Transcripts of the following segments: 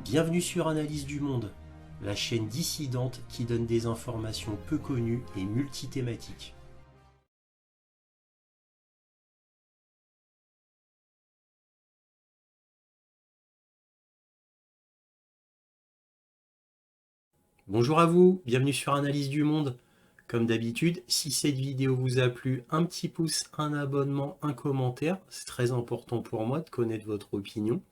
Bienvenue sur Analyse du Monde, la chaîne dissidente qui donne des informations peu connues et multithématiques. Bonjour à vous, bienvenue sur Analyse du Monde. Comme d'habitude, si cette vidéo vous a plu, un petit pouce, un abonnement, un commentaire, c'est très important pour moi de connaître votre opinion.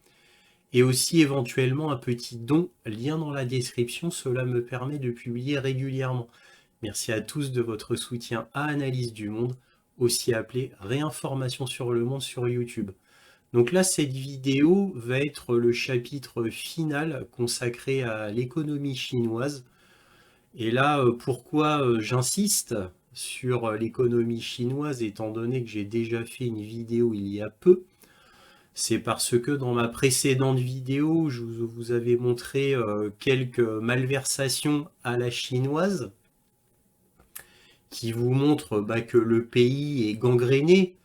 Et aussi éventuellement un petit don, lien dans la description, cela me permet de publier régulièrement. Merci à tous de votre soutien à Analyse du Monde, aussi appelé Réinformation sur le monde sur YouTube. Donc là, cette vidéo va être le chapitre final consacré à l'économie chinoise. Et là, pourquoi j'insiste sur l'économie chinoise, étant donné que j'ai déjà fait une vidéo il y a peu, c'est parce que dans ma précédente vidéo, je vous avais montré quelques malversations à la chinoise qui vous montrent que le pays est gangréné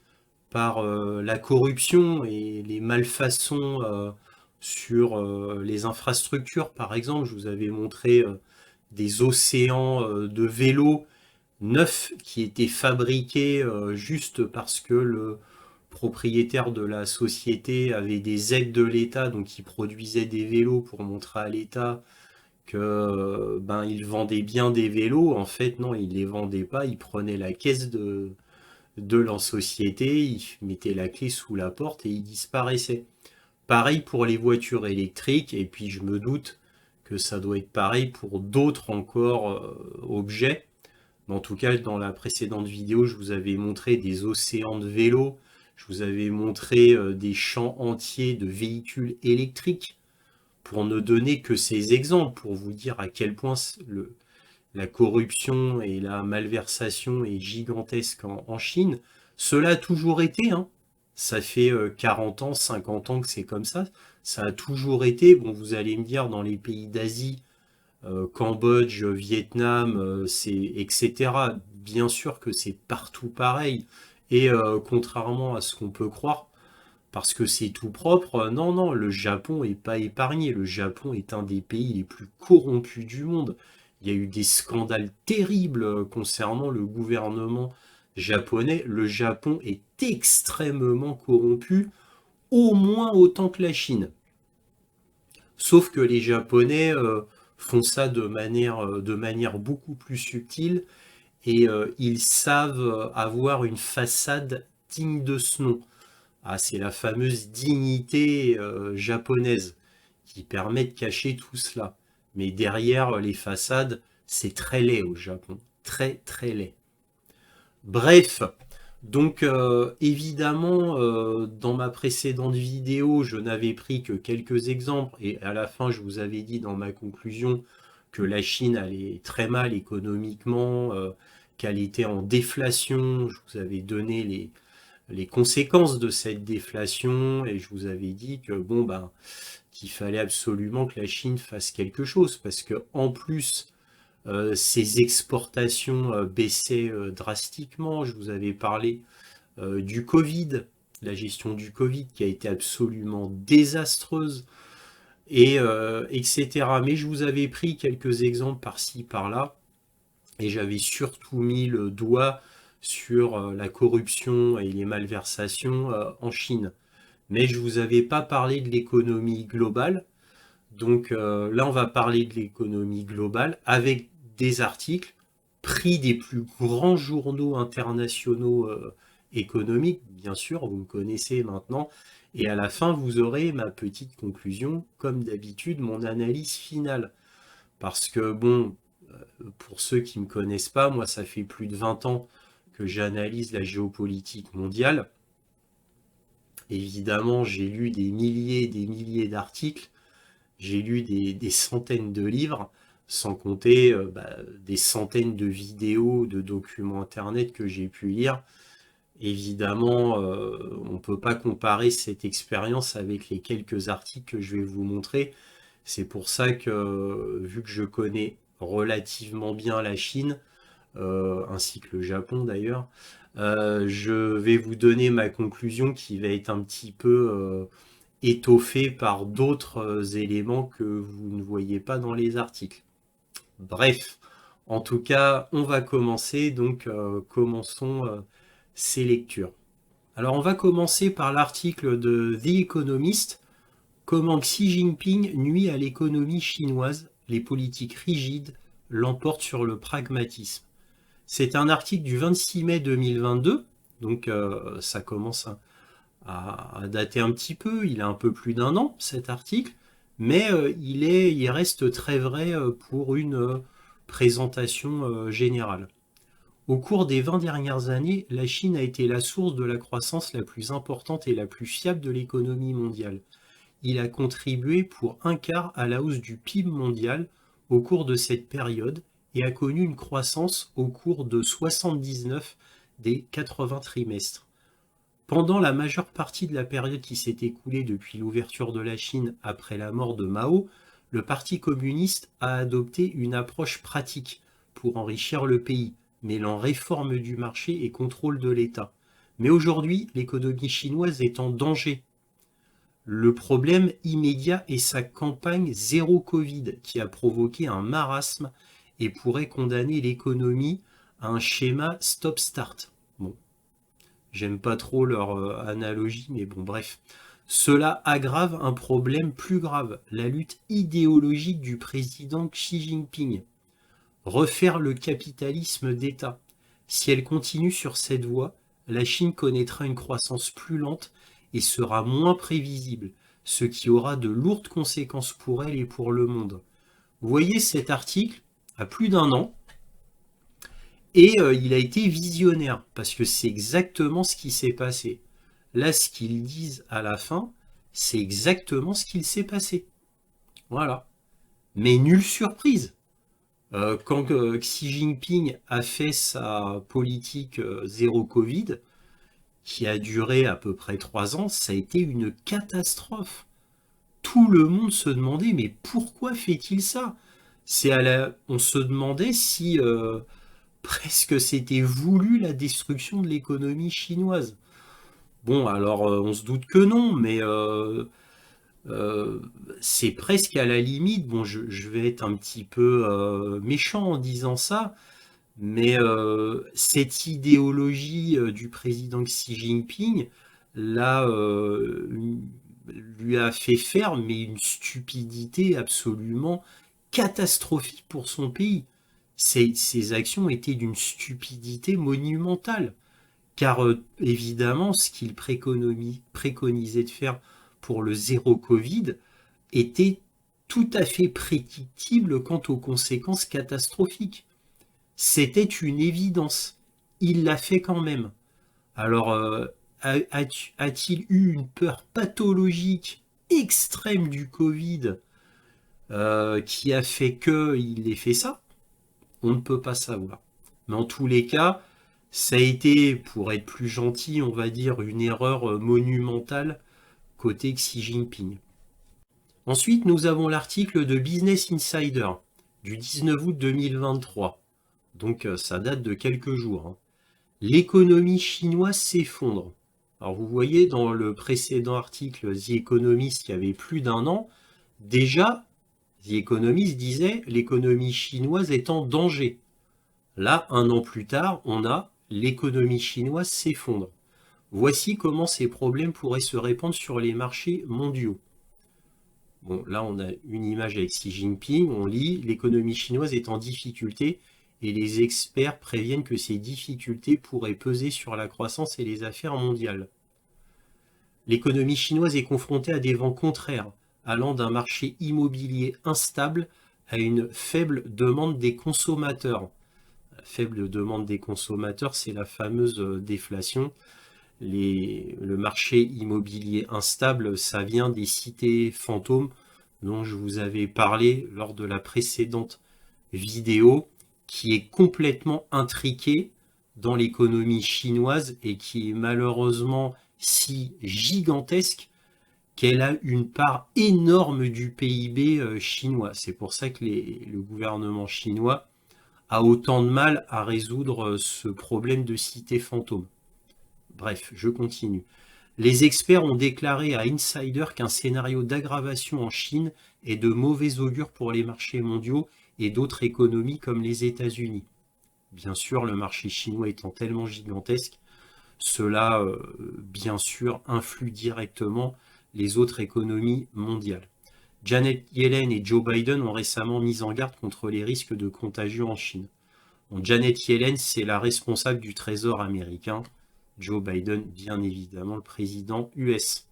par la corruption et les malfaçons sur les infrastructures. Par exemple, je vous avais montré des océans de vélos neufs qui étaient fabriqués juste parce que le propriétaire de la société avait des aides de l'État, donc il produisait des vélos pour montrer à l'État que il vendait bien des vélos. En fait, non, il les vendait pas, il prenait la caisse de leur société, il mettait la clé sous la porte et il disparaissait. Pareil pour les voitures électriques, et puis je me doute que ça doit être pareil pour d'autres encore objets. Mais en tout cas, dans la précédente vidéo, je vous avais montré des océans de vélos, je vous avais montré des champs entiers de véhicules électriques, pour ne donner que ces exemples, pour vous dire à quel point la corruption et la malversation est gigantesque en Chine. Cela a toujours été, hein. Ça fait 40 ans, 50 ans que c'est comme ça. Ça a toujours été. Bon, vous allez me dire, dans les pays d'Asie, Cambodge, Vietnam, etc. Bien sûr que c'est partout pareil. Et contrairement à ce qu'on peut croire, parce que c'est tout propre, non, non, le Japon est pas épargné. Le Japon est un des pays les plus corrompus du monde. Il y a eu des scandales terribles concernant le gouvernement japonais. Le Japon est extrêmement corrompu, au moins autant que la Chine. Sauf que les Japonais font ça de manière beaucoup plus subtile et ils savent avoir une façade digne de ce nom. Ah, c'est la fameuse dignité japonaise qui permet de cacher tout cela. Mais derrière les façades, c'est très laid au Japon. Très très laid. Bref, donc évidemment, dans ma précédente vidéo, je n'avais pris que quelques exemples. Et à la fin, je vous avais dit dans ma conclusion que la Chine allait très mal économiquement, qu'elle était en déflation. Je vous avais donné les conséquences de cette déflation et je vous avais dit que qu'il fallait absolument que la Chine fasse quelque chose parce que en plus ses exportations baissaient drastiquement. Je vous avais parlé du Covid, la gestion du Covid qui a été absolument désastreuse et etc. Mais je vous avais pris quelques exemples par-ci par-là et j'avais surtout mis le doigt sur la corruption et les malversations en Chine. Mais je ne vous avais pas parlé de l'économie globale. Donc là, on va parler de l'économie globale avec des articles pris des plus grands journaux internationaux économiques, bien sûr, vous me connaissez maintenant. Et à la fin, vous aurez ma petite conclusion, comme d'habitude, mon analyse finale. Parce que bon, pour ceux qui ne me connaissent pas, moi ça fait plus de 20 ans que j'analyse la géopolitique mondiale. Évidemment, j'ai lu des milliers et des milliers d'articles, j'ai lu des centaines de livres, sans compter des centaines de vidéos, de documents internet que j'ai pu lire. Évidemment, on ne peut pas comparer cette expérience avec les quelques articles que je vais vous montrer. C'est pour ça que, vu que je connais relativement bien la Chine, ainsi que le Japon d'ailleurs, je vais vous donner ma conclusion qui va être un petit peu étoffé par d'autres éléments que vous ne voyez pas dans les articles. Bref, en tout cas, on va commencer, donc commençons ces lectures. Alors on va commencer par l'article de The Economist, comment Xi Jinping nuit à l'économie chinoise, les politiques rigides l'emportent sur le pragmatisme. C'est un article du 26 mai 2022, donc ça commence à dater un petit peu, il a un peu plus d'un an cet article, mais il reste très vrai pour une présentation générale. Au cours des 20 dernières années, la Chine a été la source de la croissance la plus importante et la plus fiable de l'économie mondiale. Il a contribué pour un quart à la hausse du PIB mondial au cours de cette période et a connu une croissance au cours de 79 des 80 trimestres. Pendant la majeure partie de la période qui s'est écoulée depuis l'ouverture de la Chine après la mort de Mao, le Parti communiste a adopté une approche pratique pour enrichir le pays, mêlant réforme du marché et contrôle de l'État. Mais aujourd'hui, l'économie chinoise est en danger. Le problème immédiat est sa campagne zéro Covid qui a provoqué un marasme et pourrait condamner l'économie à un schéma stop-start. Bon, j'aime pas trop leur analogie, mais bon, bref. Cela aggrave un problème plus grave, la lutte idéologique du président Xi Jinping. Refaire le capitalisme d'État. Si elle continue sur cette voie, la Chine connaîtra une croissance plus lente et sera moins prévisible, ce qui aura de lourdes conséquences pour elle et pour le monde. Vous voyez, cet article a plus d'un an, et il a été visionnaire, parce que c'est exactement ce qui s'est passé. Là, ce qu'ils disent à la fin, c'est exactement ce qu'il s'est passé. Voilà. Mais nulle surprise. Quand Xi Jinping a fait sa politique zéro Covid, qui a duré à peu près 3 ans, ça a été une catastrophe. Tout le monde se demandait, mais pourquoi fait-il ça? On se demandait si presque c'était voulu la destruction de l'économie chinoise. Bon, alors on se doute que non, mais euh, c'est presque à la limite. Bon, je vais être un petit peu méchant en disant ça, mais cette idéologie du président Xi Jinping, là, lui a fait faire, mais une stupidité absolument catastrophique pour son pays. Ces actions étaient d'une stupidité monumentale, car évidemment, ce qu'il préconisait de faire pour le zéro Covid était tout à fait prédictible quant aux conséquences catastrophiques. C'était une évidence. Il l'a fait quand même. Alors, a-t-il eu une peur pathologique extrême du Covid qui a fait qu'il ait fait ça? On ne peut pas savoir. Mais en tous les cas, ça a été, pour être plus gentil, on va dire, une erreur monumentale côté Xi Jinping. Ensuite, nous avons l'article de Business Insider du 19 août 2023. Donc ça date de quelques jours. Hein. L'économie chinoise s'effondre. Alors vous voyez, dans le précédent article The Economist, qui avait plus d'un an, déjà, The Economist disait l'économie chinoise est en danger. Là, un an plus tard, on a l'économie chinoise s'effondre. Voici comment ces problèmes pourraient se répandre sur les marchés mondiaux. Bon, là, on a une image avec Xi Jinping, on lit l'économie chinoise est en difficulté et les experts préviennent que ces difficultés pourraient peser sur la croissance et les affaires mondiales. L'économie chinoise est confrontée à des vents contraires, allant d'un marché immobilier instable à une faible demande des consommateurs. La faible demande des consommateurs, c'est la fameuse déflation. Le marché immobilier instable, ça vient des cités fantômes dont je vous avais parlé lors de la précédente vidéo, qui est complètement intriquée dans l'économie chinoise et qui est malheureusement si gigantesque qu'elle a une part énorme du PIB chinois. C'est pour ça que le gouvernement chinois a autant de mal à résoudre ce problème de cité fantôme. Bref, je continue. Les experts ont déclaré à Insider qu'un scénario d'aggravation en Chine est de mauvais augure pour les marchés mondiaux et d'autres économies comme les États-Unis. Bien sûr, le marché chinois étant tellement gigantesque, cela, bien sûr, influe directement les autres économies mondiales. Janet Yellen et Joe Biden ont récemment mis en garde contre les risques de contagion en Chine. Bon, Janet Yellen, c'est la responsable du Trésor américain. Joe Biden, bien évidemment, le président US.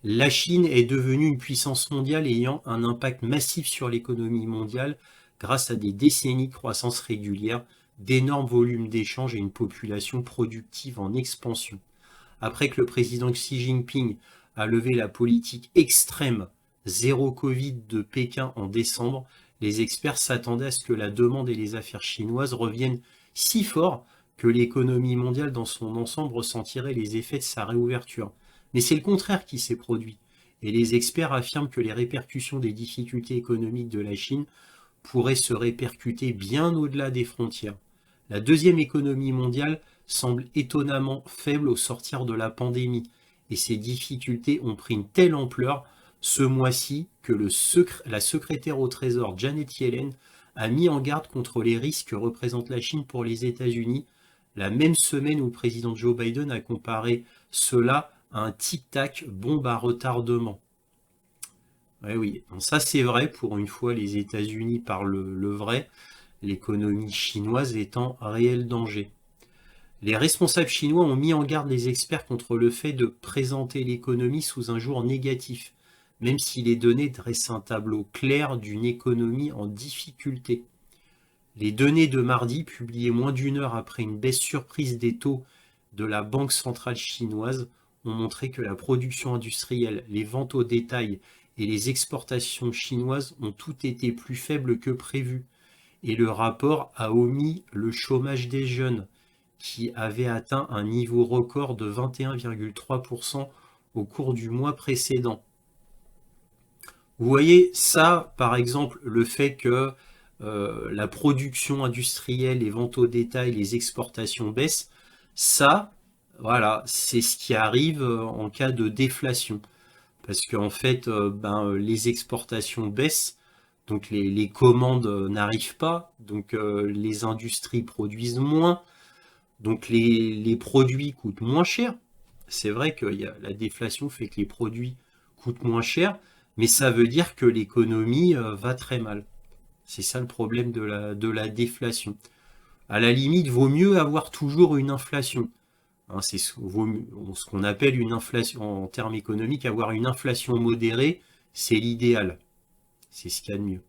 La Chine est devenue une puissance mondiale ayant un impact massif sur l'économie mondiale grâce à des décennies de croissance régulière, d'énormes volumes d'échanges et une population productive en expansion. Après que le président Xi Jinping a levé la politique extrême zéro Covid de Pékin en décembre, les experts s'attendaient à ce que la demande et les affaires chinoises reviennent si fort que l'économie mondiale dans son ensemble ressentirait les effets de sa réouverture. Mais c'est le contraire qui s'est produit. Et les experts affirment que les répercussions des difficultés économiques de la Chine pourraient se répercuter bien au-delà des frontières. La deuxième économie mondiale semble étonnamment faible au sortir de la pandémie, et ces difficultés ont pris une telle ampleur ce mois-ci que la secrétaire au Trésor Janet Yellen a mis en garde contre les risques que représente la Chine pour les États-Unis, la même semaine où le président Joe Biden a comparé cela à un tic-tac bombe à retardement. Oui, donc ça c'est vrai, pour une fois les États-Unis parlent le vrai, l'économie chinoise est en réel danger. Les responsables chinois ont mis en garde les experts contre le fait de présenter l'économie sous un jour négatif, même si les données dressent un tableau clair d'une économie en difficulté. Les données de mardi, publiées moins d'une heure après une baisse surprise des taux de la Banque centrale chinoise, ont montré que la production industrielle, les ventes au détail et les exportations chinoises ont toutes été plus faibles que prévu. Et le rapport a omis le chômage des jeunes, qui avait atteint un niveau record de 21,3% au cours du mois précédent. Vous voyez, ça, par exemple, le fait que la production industrielle, les ventes au détail, les exportations baissent, ça, voilà, c'est ce qui arrive en cas de déflation. Parce qu'en fait, les exportations baissent, donc les commandes n'arrivent pas, donc les industries produisent moins, donc les produits coûtent moins cher. C'est vrai que la déflation fait que les produits coûtent moins cher, mais ça veut dire que l'économie va très mal. C'est ça le problème de la déflation. À la limite, vaut mieux avoir toujours une inflation. Hein, c'est ce qu'on appelle une inflation en termes économiques, avoir une inflation modérée, c'est l'idéal. C'est ce qu'il y a de mieux.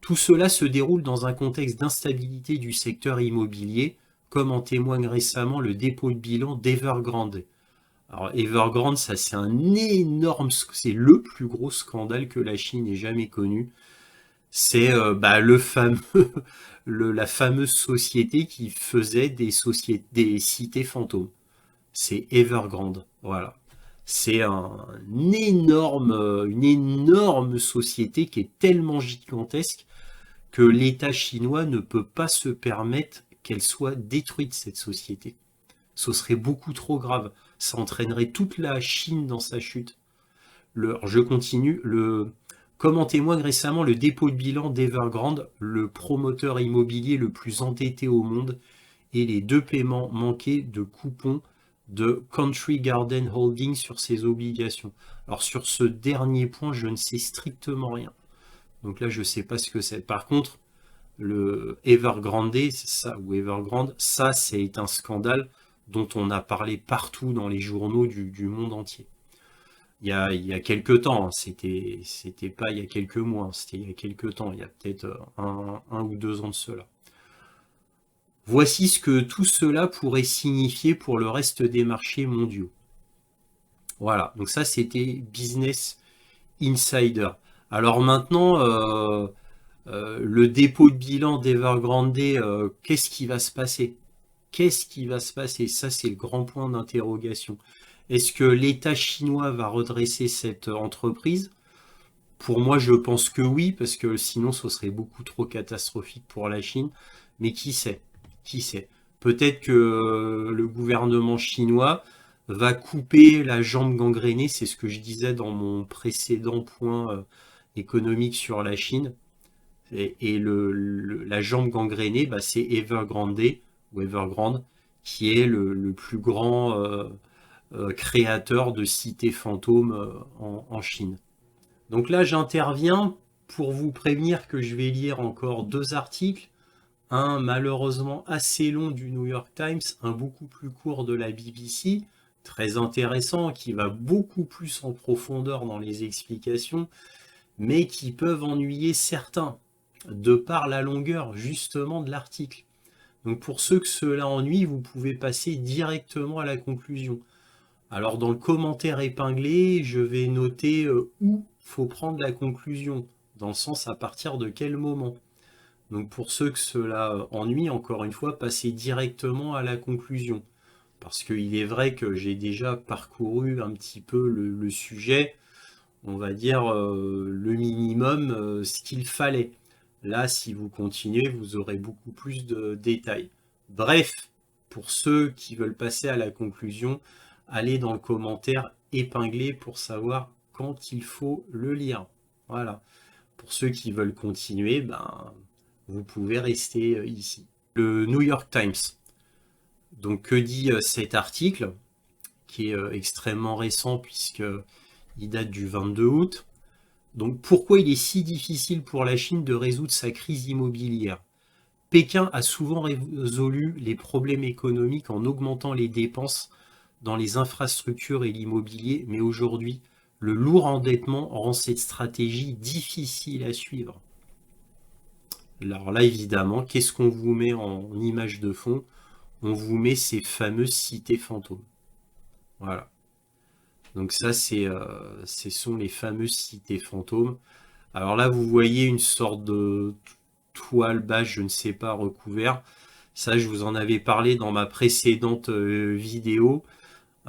Tout cela se déroule dans un contexte d'instabilité du secteur immobilier, comme en témoigne récemment le dépôt de bilan d'Evergrande. Alors Evergrande, ça c'est c'est le plus gros scandale que la Chine ait jamais connu. C'est la fameuse société qui faisait des cités fantômes. C'est Evergrande, voilà. C'est une énorme société qui est tellement gigantesque que l'État chinois ne peut pas se permettre qu'elle soit détruite, cette société. Ce serait beaucoup trop grave. Ça entraînerait toute la Chine dans sa chute. Je continue. Comme en témoigne récemment le dépôt de bilan d'Evergrande, le promoteur immobilier le plus endetté au monde, et les 2 paiements manqués de coupons de Country Garden Holdings sur ses obligations. Alors sur ce dernier point, je ne sais strictement rien. Donc là, je ne sais pas ce que c'est. Par contre, le Evergrande, ça c'est un scandale dont on a parlé partout dans les journaux du monde entier. Il y a quelques temps, hein, c'était pas il y a quelques mois, hein, c'était il y a quelques temps, il y a peut-être un ou 2 ans de cela. Voici ce que tout cela pourrait signifier pour le reste des marchés mondiaux. Voilà, donc ça c'était Business Insider. Alors maintenant, le dépôt de bilan d'Evergrande, qu'est-ce qui va se passer? Qu'est-ce qui va se passer? Ça, c'est le grand point d'interrogation. Est-ce que l'État chinois va redresser cette entreprise? Pour moi, je pense que oui, parce que sinon, ce serait beaucoup trop catastrophique pour la Chine. Mais qui sait? Qui sait? Peut-être que le gouvernement chinois va couper la jambe gangrénée, c'est ce que je disais dans mon précédent point économique sur la Chine. Et la jambe gangrénée, bah, c'est Evergrande, ou Evergrande, qui est le plus grand créateur de cités fantômes en Chine. Donc là, j'interviens pour vous prévenir que je vais lire encore 2 articles, un malheureusement assez long du New York Times, un beaucoup plus court de la BBC, très intéressant, qui va beaucoup plus en profondeur dans les explications, mais qui peuvent ennuyer certains, de par la longueur justement de l'article. Donc pour ceux que cela ennuie, vous pouvez passer directement à la conclusion. Alors dans le commentaire épinglé, je vais noter où faut prendre la conclusion, dans le sens à partir de quel moment. Donc pour ceux que cela ennuie, encore une fois, passez directement à la conclusion. Parce qu'il est vrai que j'ai déjà parcouru un petit peu le sujet, on va dire le minimum, ce qu'il fallait. Là, si vous continuez, vous aurez beaucoup plus de détails. Bref, pour ceux qui veulent passer à la conclusion, allez dans le commentaire épinglé pour savoir quand il faut le lire. Voilà. Pour ceux qui veulent continuer, ben, vous pouvez rester ici. Le New York Times. Donc, que dit cet article, qui est extrêmement récent puisqu'il date du 22 août. Donc, pourquoi il est si difficile pour la Chine de résoudre sa crise immobilière? Pékin a souvent résolu les problèmes économiques en augmentant les dépenses dans les infrastructures et l'immobilier, mais aujourd'hui, le lourd endettement rend cette stratégie difficile à suivre. Alors là, évidemment, qu'est-ce qu'on vous met en image de fond? On vous met ces fameuses cités fantômes. Voilà. Donc ça, ce sont les fameuses cités fantômes. Alors là, vous voyez une sorte de toile bâche, je ne sais pas, recouvert. Ça, je vous en avais parlé dans ma précédente vidéo.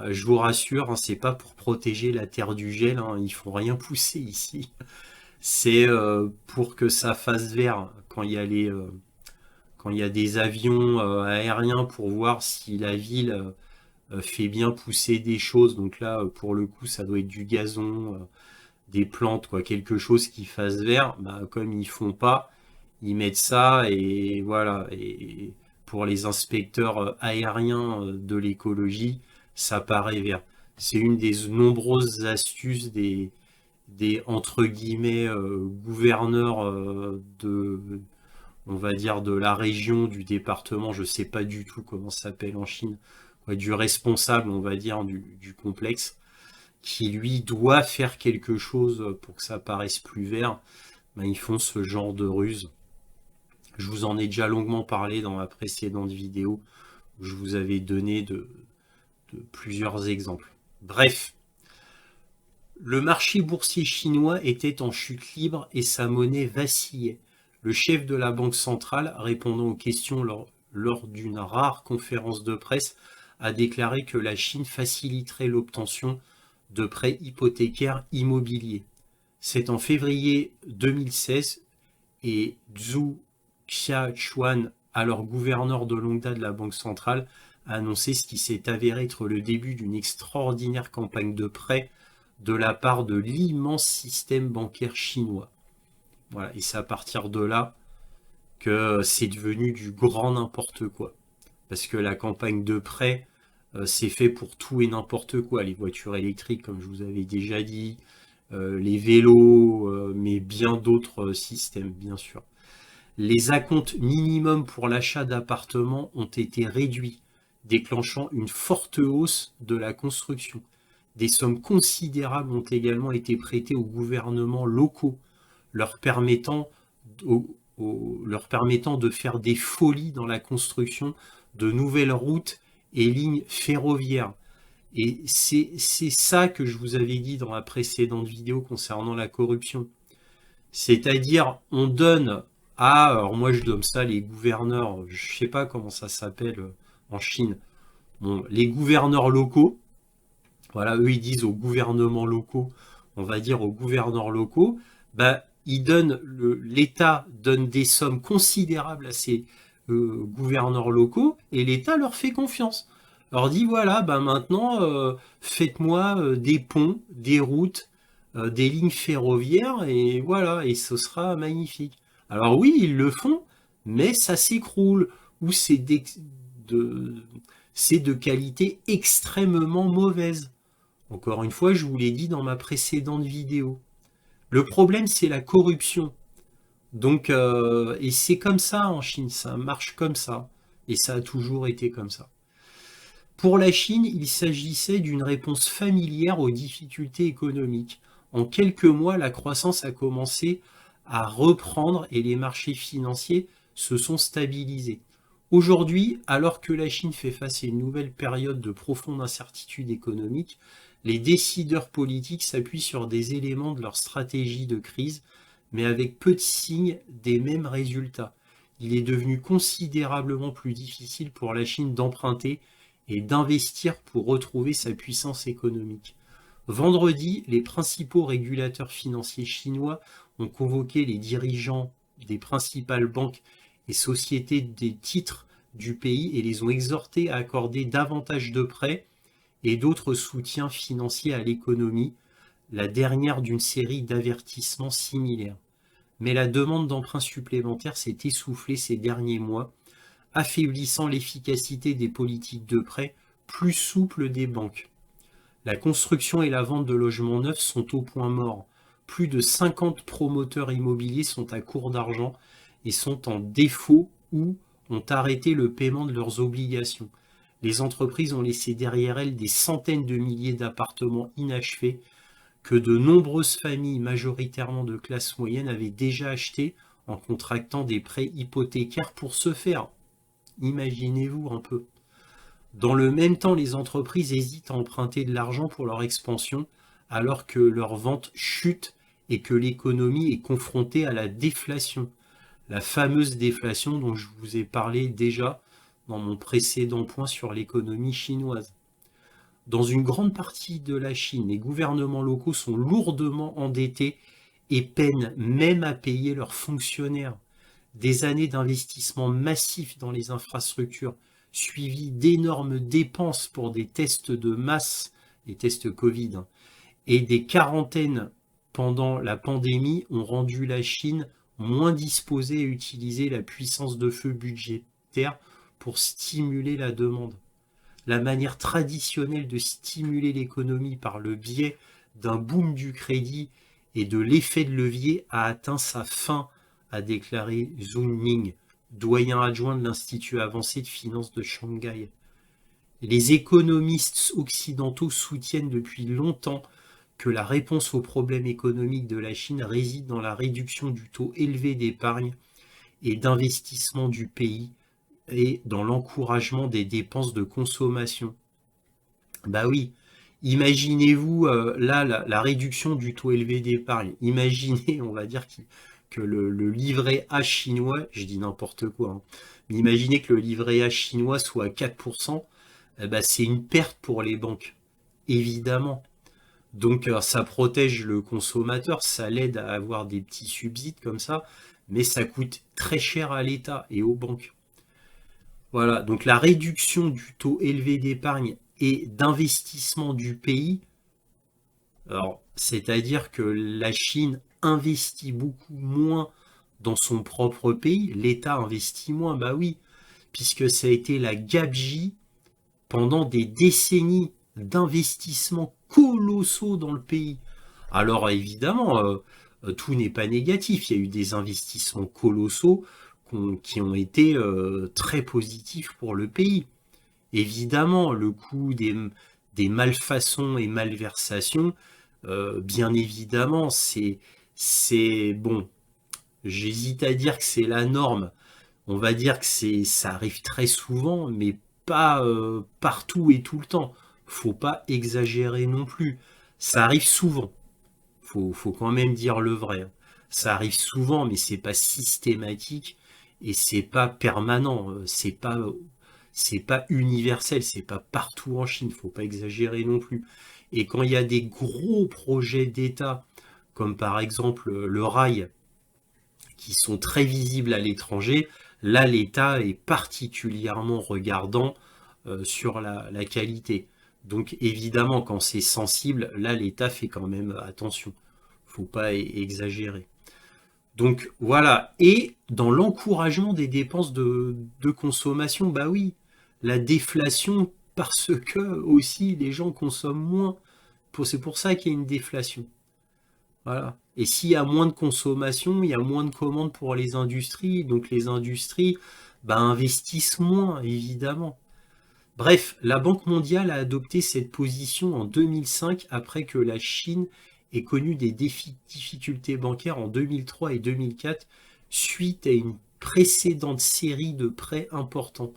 Je vous rassure, hein, c'est pas pour protéger la terre du gel, hein, ils font rien pousser ici. C'est pour que ça fasse vert quand il y a quand il y a des avions aériens pour voir si la ville fait bien pousser des choses. Donc là, pour le coup, ça doit être du gazon, des plantes, quoi, quelque chose qui fasse vert. Bah, comme ils font pas, ils mettent ça et voilà. Et pour les inspecteurs aériens de l'écologie, ça paraît vert. C'est une des nombreuses astuces des entre guillemets gouverneurs on va dire de la région, du département, je sais pas du tout comment ça s'appelle en Chine, ouais, du responsable, on va dire, du complexe, qui lui doit faire quelque chose pour que ça paraisse plus vert. Ben, ils font ce genre de ruse. Je vous en ai déjà longuement parlé dans ma précédente vidéo, où je vous avais donné de plusieurs exemples. Bref, le marché boursier chinois était en chute libre et sa monnaie vacillait. Le chef de la Banque centrale, répondant aux questions lors d'une rare conférence de presse, a déclaré que la Chine faciliterait l'obtention de prêts hypothécaires immobiliers. C'est en février 2016 et Zhu Xiaochuan, alors gouverneur de longue date de la Banque centrale, a annoncé ce qui s'est avéré être le début d'une extraordinaire campagne de prêts de la part de l'immense système bancaire chinois. Voilà, et c'est à partir de là que c'est devenu du grand n'importe quoi. Parce que la campagne de prêt, c'est fait pour tout et n'importe quoi. Les voitures électriques, comme je vous avais déjà dit, les vélos, mais bien d'autres systèmes, bien sûr. Les acomptes minimums pour l'achat d'appartements ont été réduits, déclenchant une forte hausse de la construction. Des sommes considérables ont également été prêtées aux gouvernements locaux, leur permettant, leur permettant de faire des folies dans la construction de nouvelles routes et lignes ferroviaires. Et c'est ça que je vous avais dit dans la précédente vidéo concernant la corruption. C'est-à-dire, on donne alors moi je donne ça les gouverneurs, je sais pas comment ça s'appelle en Chine, bon, les gouverneurs locaux, voilà, eux ils disent aux gouvernements locaux, on va dire aux gouverneurs locaux, bah, l'État donne des sommes considérables à ces gouverneurs locaux et l'État leur fait confiance. leur dit voilà, bah maintenant, faites-moi des ponts, des routes, des lignes ferroviaires, et voilà, et ce sera magnifique. Alors oui, ils le font, mais ça s'écroule, ou de, c'est de qualité extrêmement mauvaise. Encore une fois, je vous l'ai dit dans ma précédente vidéo. Le problème, c'est la corruption. Donc, et c'est comme ça en Chine, ça marche comme ça, et ça a toujours été comme ça. Pour la Chine, il s'agissait d'une réponse familière aux difficultés économiques. En quelques mois, la croissance a commencé à reprendre et les marchés financiers se sont stabilisés. Aujourd'hui, alors que la Chine fait face à une nouvelle période de profonde incertitude économique, les décideurs politiques s'appuient sur des éléments de leur stratégie de crise, mais avec peu de signes des mêmes résultats. Il est devenu considérablement plus difficile pour la Chine d'emprunter et d'investir pour retrouver sa puissance économique. Vendredi, les principaux régulateurs financiers chinois ont convoqué les dirigeants des principales banques et sociétés des titres du pays et les ont exhortés à accorder davantage de prêts et d'autres soutiens financiers à l'économie, la dernière d'une série d'avertissements similaires. Mais la demande d'emprunt supplémentaire s'est essoufflée ces derniers mois, affaiblissant l'efficacité des politiques de prêt plus souples des banques. La construction et la vente de logements neufs sont au point mort. Plus de 50 promoteurs immobiliers sont à court d'argent et sont en défaut ou ont arrêté le paiement de leurs obligations. Les entreprises ont laissé derrière elles des centaines de milliers d'appartements inachevés que de nombreuses familles, majoritairement de classe moyenne, avaient déjà achetés en contractant des prêts hypothécaires pour se faire. Imaginez-vous un peu. Dans le même temps, les entreprises hésitent à emprunter de l'argent pour leur expansion, alors que leurs ventes chutent et que l'économie est confrontée à la déflation. La fameuse déflation dont je vous ai parlé déjà dans mon précédent point sur l'économie chinoise. Dans une grande partie de la Chine, les gouvernements locaux sont lourdement endettés et peinent même à payer leurs fonctionnaires. Des années d'investissement massif dans les infrastructures, suivies d'énormes dépenses pour des tests de masse, les tests Covid, et des quarantaines pendant la pandémie ont rendu la Chine moins disposée à utiliser la puissance de feu budgétaire pour stimuler la demande. La manière traditionnelle de stimuler l'économie par le biais d'un boom du crédit et de l'effet de levier a atteint sa fin, a déclaré Zhu Ning, doyen adjoint de l'Institut avancé de finance de Shanghai. Les économistes occidentaux soutiennent depuis longtemps que la réponse aux problèmes économiques de la Chine réside dans la réduction du taux élevé d'épargne et d'investissement du pays et dans l'encouragement des dépenses de consommation. Bah oui, imaginez-vous là la réduction du taux élevé d'épargne. Imaginez, on va dire que le livret A chinois, je dis n'importe quoi, hein, mais imaginez que le livret A chinois soit à 4%, bah, c'est une perte pour les banques, évidemment. Donc ça protège le consommateur, ça l'aide à avoir des petits subsides comme ça, mais ça coûte très cher à l'État et aux banques. Voilà, donc la réduction du taux élevé d'épargne et d'investissement du pays, alors c'est-à-dire que la Chine investit beaucoup moins dans son propre pays, l'État investit moins, bah oui, puisque ça a été la gabegie pendant des décennies d'investissements colossaux dans le pays. Alors évidemment, tout n'est pas négatif, il y a eu des investissements colossaux qui ont été très positifs pour le pays. Évidemment, le coût des malfaçons et malversations, bien évidemment, c'est bon. J'hésite à dire que c'est la norme. On va dire que ça arrive très souvent, mais pas partout et tout le temps. Faut pas exagérer non plus. Ça arrive souvent. Faut quand même dire le vrai, hein. Ça arrive souvent, mais c'est pas systématique et c'est pas permanent. C'est pas universel. C'est pas partout en Chine. Faut pas exagérer non plus. Et quand il y a des gros projets d'État, comme par exemple le rail, qui sont très visibles à l'étranger, là l'État est particulièrement regardant sur la qualité. Donc évidemment, quand c'est sensible, là l'État fait quand même attention. Faut pas exagérer. Donc voilà. Et dans l'encouragement des dépenses de consommation, bah oui, la déflation parce que aussi les gens consomment moins. C'est pour ça qu'il y a une déflation. Voilà. Et s'il y a moins de consommation, il y a moins de commandes pour les industries. Donc les industries bah, investissent moins, évidemment. Bref, la Banque mondiale a adopté cette position en 2005 après que la Chine ait connu des difficultés bancaires en 2003 et 2004 suite à une précédente série de prêts importants.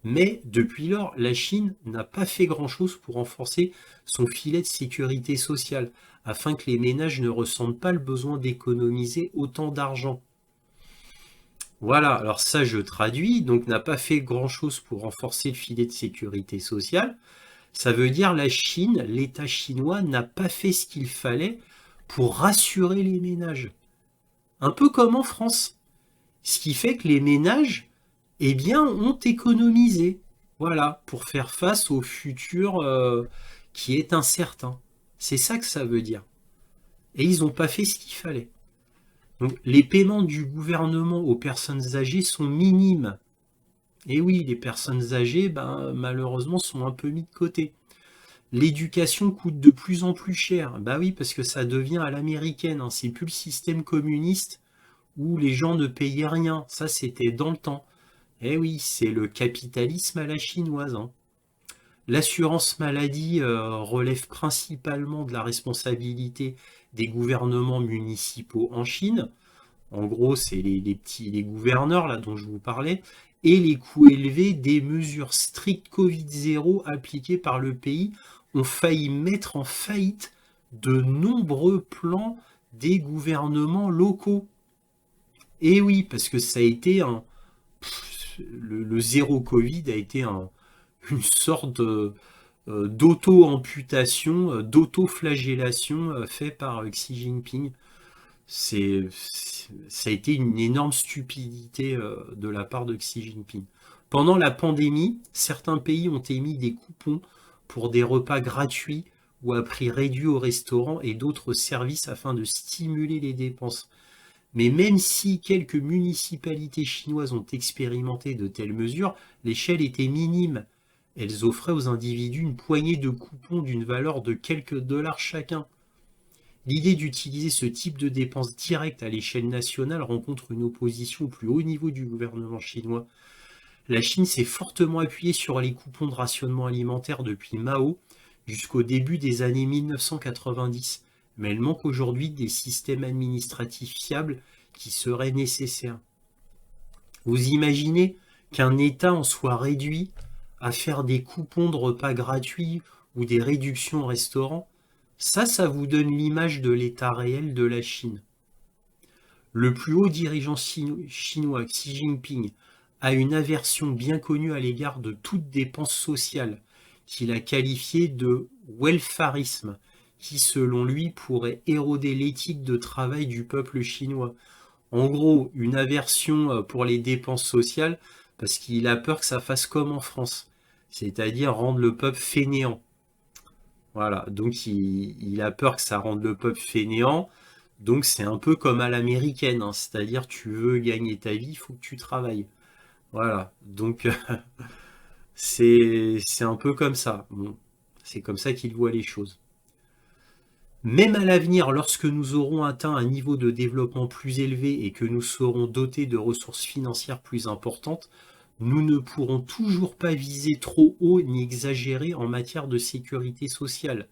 Mais depuis lors, la Chine n'a pas fait grand-chose pour renforcer son filet de sécurité sociale, afin que les ménages ne ressentent pas le besoin d'économiser autant d'argent. Voilà, alors ça je traduis, donc n'a pas fait grand-chose pour renforcer le filet de sécurité sociale. Ça veut dire la Chine, l'État chinois n'a pas fait ce qu'il fallait pour rassurer les ménages. Un peu comme en France. Ce qui fait que les ménages, eh bien, ont économisé. Voilà, pour faire face au futur qui est incertain. C'est ça que ça veut dire. Et ils n'ont pas fait ce qu'il fallait. Donc, les paiements du gouvernement aux personnes âgées sont minimes. Et oui, les personnes âgées, ben, malheureusement, sont un peu mis de côté. L'éducation coûte de plus en plus cher. Bah oui, parce que ça devient à l'américaine. Hein. C'est plus le système communiste où les gens ne payaient rien. Ça, c'était dans le temps. Eh oui, c'est le capitalisme à la chinoise. Hein. L'assurance maladie relève principalement de la responsabilité des gouvernements municipaux en Chine. En gros, c'est les gouverneurs là dont je vous parlais, et les coûts élevés des mesures strictes Covid-0 appliquées par le pays ont failli mettre en faillite de nombreux plans des gouvernements locaux. Et oui, parce que ça a été le zéro Covid a été une sorte d'auto-amputation, d'auto-flagellation fait par Xi Jinping. Ça a été une énorme stupidité de la part de Xi Jinping. Pendant la pandémie, certains pays ont émis des coupons pour des repas gratuits ou à prix réduit au restaurant et d'autres services afin de stimuler les dépenses. Mais même si quelques municipalités chinoises ont expérimenté de telles mesures, l'échelle était minime. Elles offraient aux individus une poignée de coupons d'une valeur de quelques dollars chacun. L'idée d'utiliser ce type de dépenses directes à l'échelle nationale rencontre une opposition au plus haut niveau du gouvernement chinois. La Chine s'est fortement appuyée sur les coupons de rationnement alimentaire depuis Mao jusqu'au début des années 1990, mais elle manque aujourd'hui des systèmes administratifs fiables qui seraient nécessaires. Vous imaginez qu'un État en soit réduit à faire des coupons de repas gratuits ou des réductions au restaurant? Ça vous donne l'image de l'état réel de la Chine. Le plus haut dirigeant chinois, Xi Jinping, a une aversion bien connue à l'égard de toute dépense sociale, qu'il a qualifiée de welfarisme, qui selon lui pourrait éroder l'éthique de travail du peuple chinois. En gros, une aversion pour les dépenses sociales, parce qu'il a peur que ça fasse comme en France, c'est-à-dire rendre le peuple fainéant. Voilà, donc il a peur que ça rende le peuple fainéant, donc c'est un peu comme à l'américaine, hein, c'est-à-dire tu veux gagner ta vie, il faut que tu travailles. Voilà, donc c'est un peu comme ça. Bon, c'est comme ça qu'il voit les choses. Même à l'avenir, lorsque nous aurons atteint un niveau de développement plus élevé et que nous serons dotés de ressources financières plus importantes, nous ne pourrons toujours pas viser trop haut ni exagérer en matière de sécurité sociale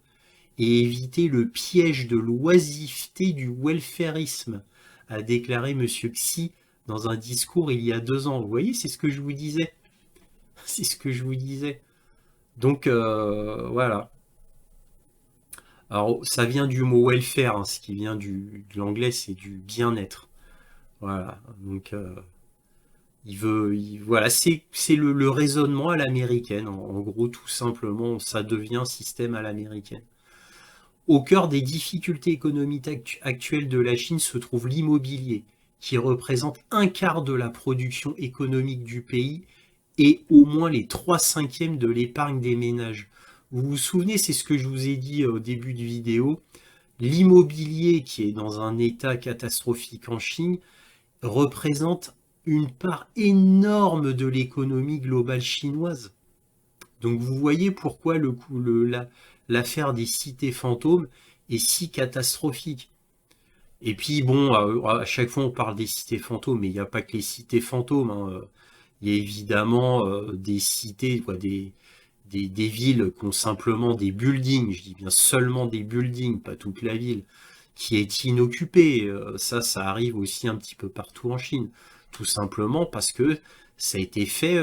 et éviter le piège de l'oisiveté du welfarisme, a déclaré M. Xi dans un discours il y a 2 ans. Vous voyez, c'est ce que je vous disais. C'est ce que je vous disais. Donc, voilà. Alors, ça vient du mot welfare, hein, ce qui vient de l'anglais, c'est du bien-être. Voilà. Donc, voilà, c'est le raisonnement à l'américaine. En gros, tout simplement, ça devient un système à l'américaine. Au cœur des difficultés économiques actuelles de la Chine se trouve l'immobilier, qui représente un quart de la production économique du pays et au moins les 3/5 de l'épargne des ménages. Vous vous souvenez, c'est ce que je vous ai dit au début de vidéo, l'immobilier qui est dans un état catastrophique en Chine représente une part énorme de l'économie globale chinoise. Donc vous voyez pourquoi l'affaire des cités fantômes est si catastrophique. Et puis bon, à chaque fois on parle des cités fantômes, mais il n'y a pas que les cités fantômes, hein. Il y a évidemment des cités, quoi, des villes qui ont simplement des buildings, je dis bien seulement des buildings, pas toute la ville, qui est inoccupée. Ça arrive aussi un petit peu partout en Chine. Tout simplement parce que ça a été fait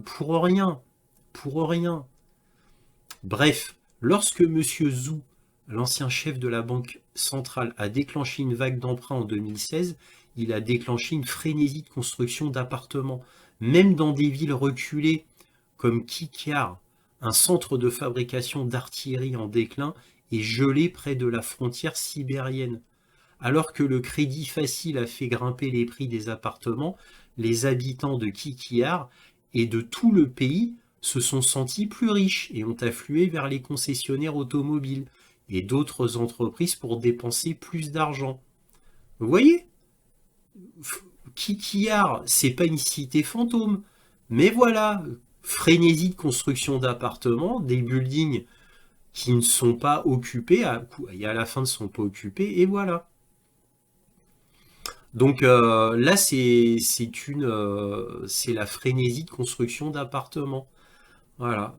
pour rien. Pour rien. Bref, lorsque M. Zhu, l'ancien chef de la Banque centrale, a déclenché une vague d'emprunts en 2016, il a déclenché une frénésie de construction d'appartements, même dans des villes reculées comme Qiqihar, un centre de fabrication d'artillerie en déclin et gelé près de la frontière sibérienne. Alors que le crédit facile a fait grimper les prix des appartements, les habitants de Qiqihar et de tout le pays se sont sentis plus riches et ont afflué vers les concessionnaires automobiles et d'autres entreprises pour dépenser plus d'argent. Vous voyez, Qiqihar, c'est pas une cité fantôme, mais voilà, frénésie de construction d'appartements, des buildings qui ne sont pas occupés, et à la fin ne sont pas occupés, et voilà. Donc là, c'est la frénésie de construction d'appartements. Voilà.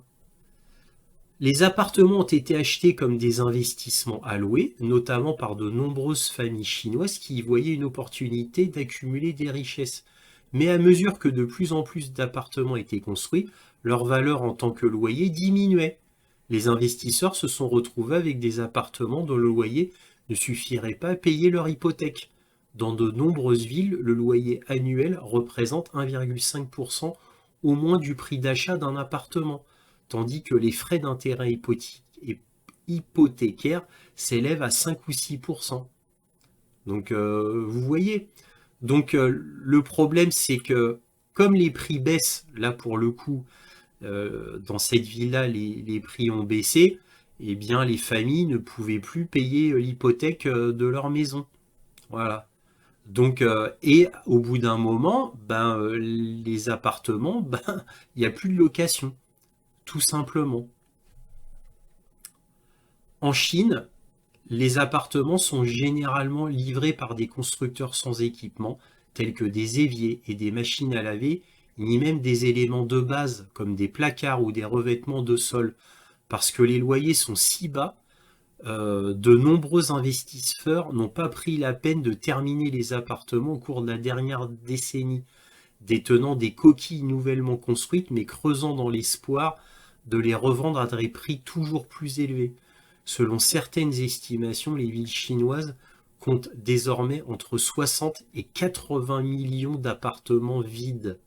Les appartements ont été achetés comme des investissements à louer, notamment par de nombreuses familles chinoises qui y voyaient une opportunité d'accumuler des richesses. Mais à mesure que de plus en plus d'appartements étaient construits, leur valeur en tant que loyer diminuait. Les investisseurs se sont retrouvés avec des appartements dont le loyer ne suffirait pas à payer leur hypothèque. Dans de nombreuses villes, le loyer annuel représente 1,5% au moins du prix d'achat d'un appartement, tandis que les frais d'intérêt hypothécaires s'élèvent à 5 ou 6%. Donc vous voyez, donc le problème c'est que comme les prix baissent, là pour le coup, dans cette ville-là, les prix ont baissé, et bien les familles ne pouvaient plus payer l'hypothèque de leur maison. Voilà. Donc, et au bout d'un moment, les appartements, il n'y a plus de location, tout simplement. En Chine, les appartements sont généralement livrés par des constructeurs sans équipement, tels que des éviers et des machines à laver, ni même des éléments de base comme des placards ou des revêtements de sol, parce que les loyers sont si bas, de nombreux investisseurs n'ont pas pris la peine de terminer les appartements au cours de la dernière décennie, détenant des coquilles nouvellement construites mais creusant dans l'espoir de les revendre à des prix toujours plus élevés. Selon certaines estimations, les villes chinoises comptent désormais entre 60 et 80 millions d'appartements vides.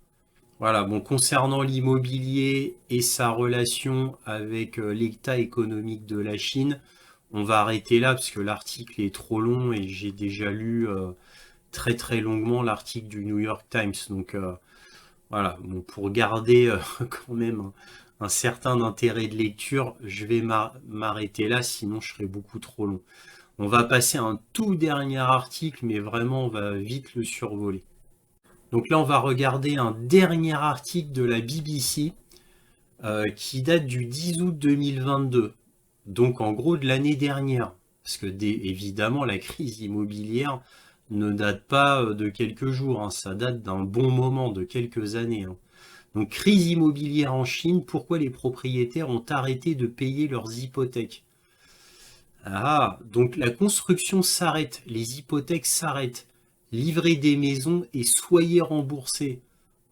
Voilà, bon, concernant l'immobilier et sa relation avec l'état économique de la Chine, on va arrêter là parce que l'article est trop long et j'ai déjà lu très très longuement l'article du New York Times. Donc voilà, bon, pour garder quand même un certain intérêt de lecture, je vais m'arrêter là, sinon je serai beaucoup trop long. On va passer à un tout dernier article, mais vraiment on va vite le survoler. Donc là on va regarder un dernier article de la BBC qui date du 10 août 2022. Donc en gros de l'année dernière, parce que évidemment la crise immobilière ne date pas de quelques jours, hein, ça date d'un bon moment, de quelques années. Hein. Donc crise immobilière en Chine, pourquoi les propriétaires ont arrêté de payer leurs hypothèques? Ah, donc la construction s'arrête, les hypothèques s'arrêtent, livrez des maisons et soyez remboursés.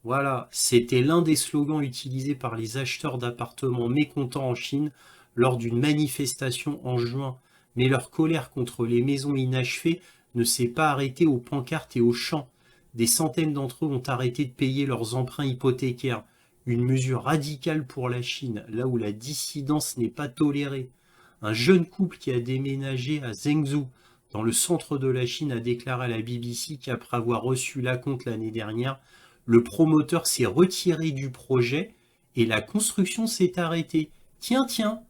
Voilà, c'était l'un des slogans utilisés par les acheteurs d'appartements mécontents en Chine lors d'une manifestation en juin. Mais leur colère contre les maisons inachevées ne s'est pas arrêtée aux pancartes et aux chants. Des centaines d'entre eux ont arrêté de payer leurs emprunts hypothécaires. Une mesure radicale pour la Chine, là où la dissidence n'est pas tolérée. Un jeune couple qui a déménagé à Zhengzhou, dans le centre de la Chine, a déclaré à la BBC qu'après avoir reçu l'acompte l'année dernière, Le promoteur s'est retiré du projet et la construction s'est arrêtée. Tiens, tiens,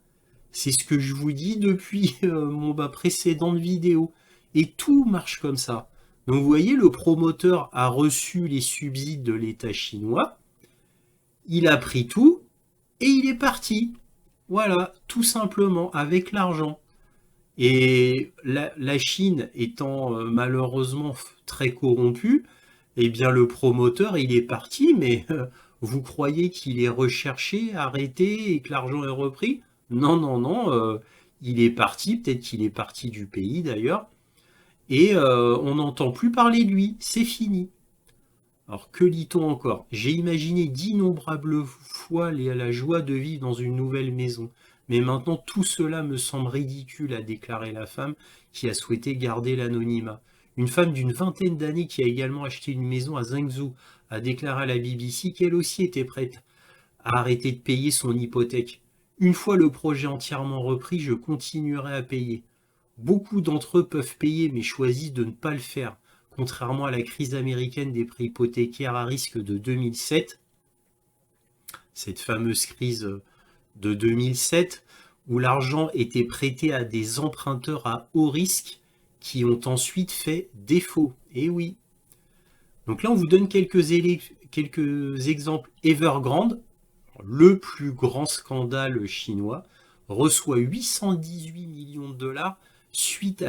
c'est ce que je vous dis depuis ma précédente vidéo. Et tout marche comme ça. Donc vous voyez, le promoteur a reçu les subsides de l'État chinois, il a pris tout et il est parti. Voilà, tout simplement, avec l'argent. Et la Chine étant malheureusement très corrompue, eh bien le promoteur, il est parti, mais vous croyez qu'il est recherché, arrêté et que l'argent est repris? Non, non, non, il est parti, peut-être qu'il est parti du pays d'ailleurs, et on n'entend plus parler de lui, c'est fini. Alors que lit-on encore? J'ai imaginé d'innombrables fois la joie de vivre dans une nouvelle maison. Mais maintenant tout cela me semble ridicule, a déclaré la femme qui a souhaité garder l'anonymat. Une femme d'une vingtaine d'années qui a également acheté une maison à Zhengzhou a déclaré à la BBC qu'elle aussi était prête à arrêter de payer son hypothèque. Une fois le projet entièrement repris, je continuerai à payer. Beaucoup d'entre eux peuvent payer mais choisissent de ne pas le faire. Contrairement à la crise américaine des prêts hypothécaires à risque de 2007, cette fameuse crise de 2007, où l'argent était prêté à des emprunteurs à haut risque qui ont ensuite fait défaut. Et oui. Donc là, on vous donne quelques exemples. Evergrande, le plus grand scandale chinois, reçoit 818 millions de dollars suite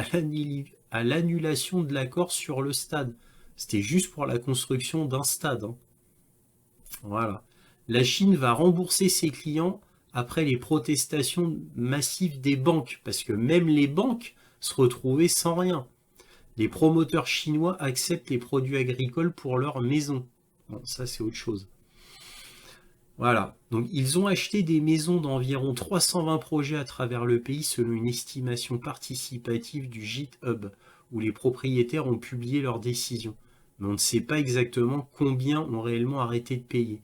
à l'annulation de l'accord sur le stade. C'était juste pour la construction d'un stade. Hein. Voilà. La Chine va rembourser ses clients après les protestations massives des banques, parce que même les banques se retrouvaient sans rien. Les promoteurs chinois acceptent les produits agricoles pour leur maison. Bon, ça c'est autre chose. Voilà, donc ils ont acheté des maisons d'environ 320 projets à travers le pays selon une estimation participative du GitHub, où les propriétaires ont publié leurs décisions. Mais on ne sait pas exactement combien ont réellement arrêté de payer.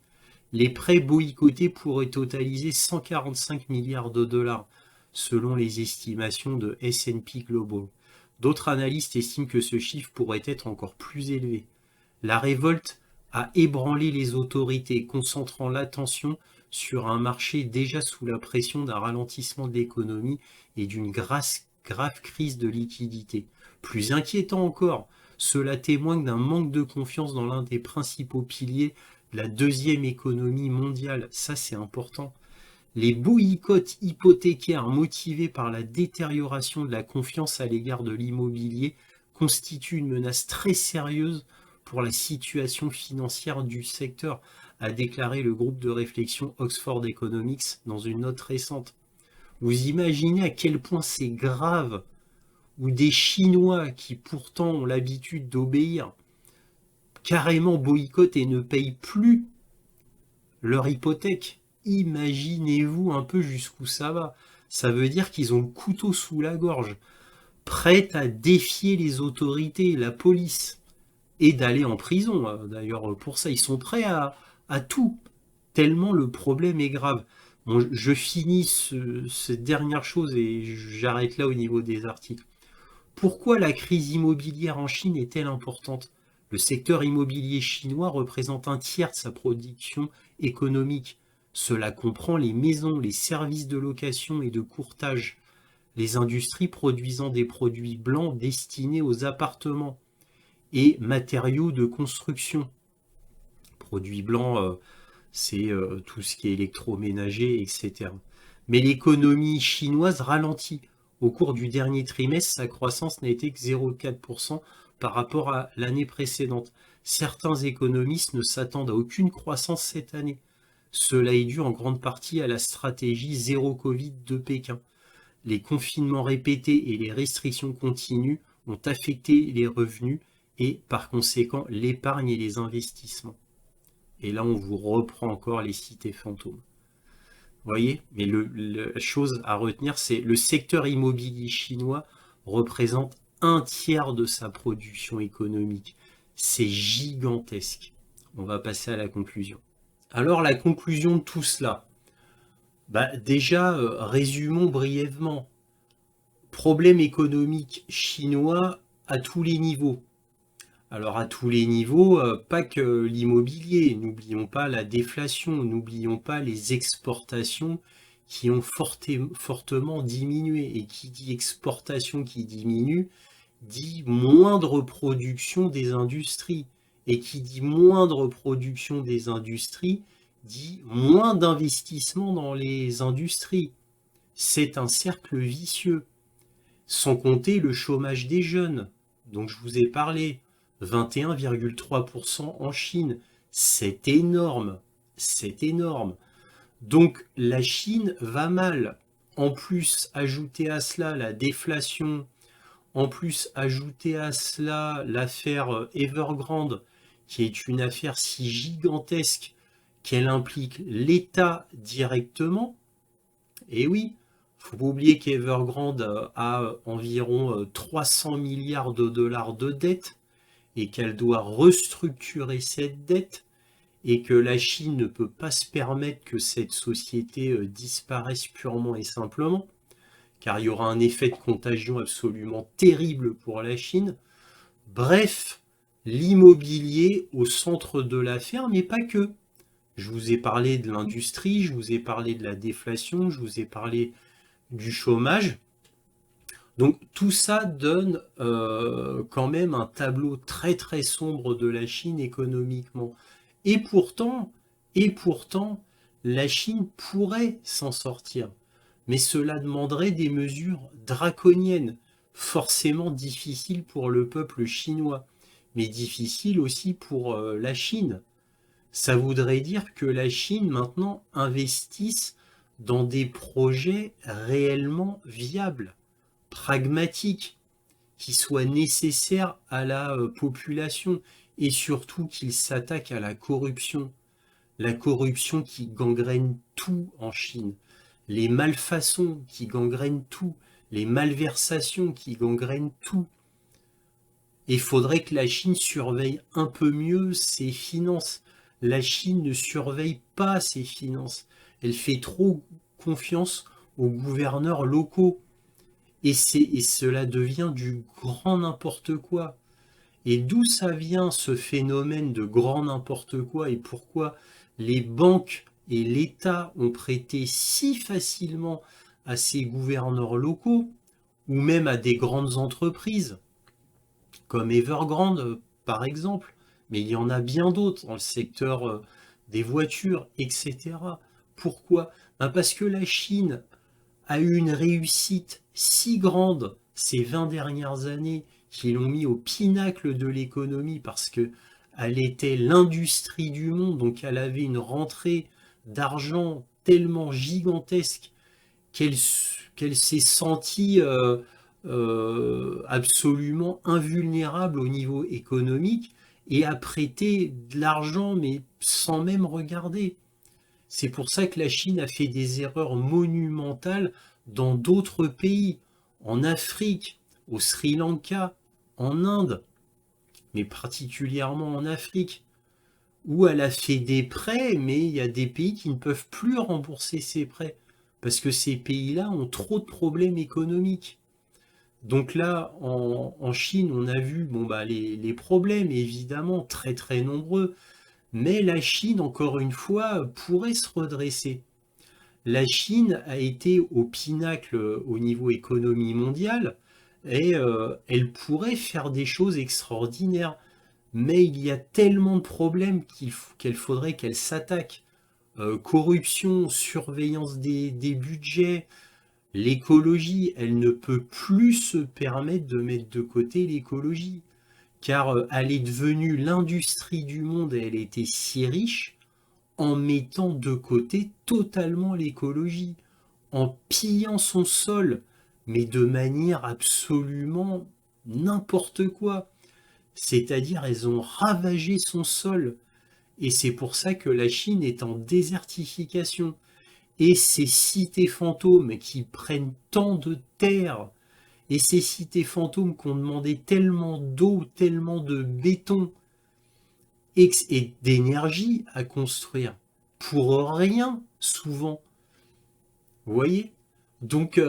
Les prêts boycottés pourraient totaliser 145 milliards de dollars, selon les estimations de S&P Global. D'autres analystes estiment que ce chiffre pourrait être encore plus élevé. La révolte a ébranlé les autorités, concentrant l'attention sur un marché déjà sous la pression d'un ralentissement de l'économie et d'une grave crise de liquidité. Plus inquiétant encore, cela témoigne d'un manque de confiance dans l'un des principaux piliers de la deuxième économie mondiale. Ça, c'est important. Les boycotts hypothécaires motivés par la détérioration de la confiance à l'égard de l'immobilier constituent une menace très sérieuse pour la situation financière du secteur, a déclaré le groupe de réflexion Oxford Economics dans une note récente. Vous imaginez à quel point c'est grave, où des Chinois qui pourtant ont l'habitude d'obéir, carrément boycottent et ne payent plus leur hypothèque. Imaginez-vous un peu jusqu'où ça va. Ça veut dire qu'ils ont le couteau sous la gorge, prêts à défier les autorités, la police, et d'aller en prison. D'ailleurs, pour ça, ils sont prêts à tout, tellement le problème est grave. Bon, je finis cette dernière chose et j'arrête là au niveau des articles. Pourquoi la crise immobilière en Chine est-elle importante? Le secteur immobilier chinois représente un tiers de sa production économique. Cela comprend les maisons, les services de location et de courtage, les industries produisant des produits blancs destinés aux appartements et matériaux de construction. Produits blancs, c'est tout ce qui est électroménager, etc. Mais l'économie chinoise ralentit. Au cours du dernier trimestre, sa croissance n'a été que 0,4% par rapport à l'année précédente. Certains économistes ne s'attendent à aucune croissance cette année. Cela est dû en grande partie à la stratégie zéro Covid de Pékin. Les confinements répétés et les restrictions continues ont affecté les revenus et par conséquent l'épargne et les investissements. Et là, on vous reprend encore les cités fantômes. Vous voyez? Mais la chose à retenir, c'est le secteur immobilier chinois représente un tiers de sa production économique. C'est gigantesque. On va passer à la conclusion. Alors, la conclusion de tout cela. Déjà, résumons brièvement. Problème économique chinois à tous les niveaux. Alors à tous les niveaux, pas que l'immobilier, n'oublions pas la déflation, n'oublions pas les exportations qui ont fortement diminué. Et qui dit exportation qui diminue, dit moindre production des industries. Et qui dit moindre production des industries, dit moins d'investissement dans les industries. C'est un cercle vicieux. Sans compter le chômage des jeunes, dont je vous ai parlé, 21,3% en Chine. C'est énorme, c'est énorme. Donc la Chine va mal. En plus, ajouter à cela la déflation, en plus, ajouter à cela l'affaire Evergrande, qui est une affaire si gigantesque qu'elle implique l'État directement. Et oui, faut pas oublier qu'Evergrande a environ 300 milliards de dollars de dette et qu'elle doit restructurer cette dette et que la Chine ne peut pas se permettre que cette société disparaisse purement et simplement, car il y aura un effet de contagion absolument terrible pour la Chine. Bref, l'immobilier au centre de l'affaire, mais pas que. Je vous ai parlé de l'industrie, je vous ai parlé de la déflation, je vous ai parlé du chômage. Donc tout ça donne quand même un tableau très très sombre de la Chine économiquement. Et pourtant, la Chine pourrait s'en sortir. Mais cela demanderait des mesures draconiennes, forcément difficiles pour le peuple chinois, mais difficiles aussi pour la Chine. Ça voudrait dire que la Chine maintenant investisse dans des projets réellement viables, pragmatiques, qui soient nécessaires à la population et surtout qu'ils s'attaquent à la corruption. La corruption qui gangrène tout en Chine, les malfaçons qui gangrènent tout, les malversations qui gangrènent tout. Il faudrait que la Chine surveille un peu mieux ses finances. La Chine ne surveille pas ses finances. Elle fait trop confiance aux gouverneurs locaux. Et cela devient du grand n'importe quoi. Et d'où ça vient ce phénomène de grand n'importe quoi et pourquoi les banques et l'État ont prêté si facilement à ces gouverneurs locaux ou même à des grandes entreprises comme Evergrande par exemple, mais il y en a bien d'autres dans le secteur des voitures, etc. Pourquoi? Parce que la Chine a eu une réussite si grande ces 20 dernières années qui l'ont mis au pinacle de l'économie parce que elle était l'industrie du monde, donc elle avait une rentrée d'argent tellement gigantesque qu'elle s'est sentie absolument invulnérable au niveau économique et a prêté de l'argent mais sans même regarder. C'est pour ça que la Chine a fait des erreurs monumentales dans d'autres pays, en Afrique, au Sri Lanka, en Inde, mais particulièrement en Afrique, où elle a fait des prêts, mais il y a des pays qui ne peuvent plus rembourser ces prêts, parce que ces pays-là ont trop de problèmes économiques. Donc là, en Chine, on a vu bon, bah, les problèmes, évidemment, très très nombreux, mais la Chine, encore une fois, pourrait se redresser. La Chine a été au pinacle au niveau économie mondiale et elle pourrait faire des choses extraordinaires. Mais il y a tellement de problèmes qu'elle faudrait qu'elle s'attaque. Corruption, surveillance des budgets, l'écologie, elle ne peut plus se permettre de mettre de côté l'écologie. Car elle est devenue l'industrie du monde et elle était si riche en mettant de côté totalement l'écologie, en pillant son sol, mais de manière absolument n'importe quoi. C'est-à-dire, elles ont ravagé son sol. Et c'est pour ça que la Chine est en désertification. Et ces cités fantômes qui prennent tant de terre, et ces cités fantômes qui ont demandé tellement d'eau, tellement de béton, et d'énergie à construire pour rien souvent. Vous voyez? Donc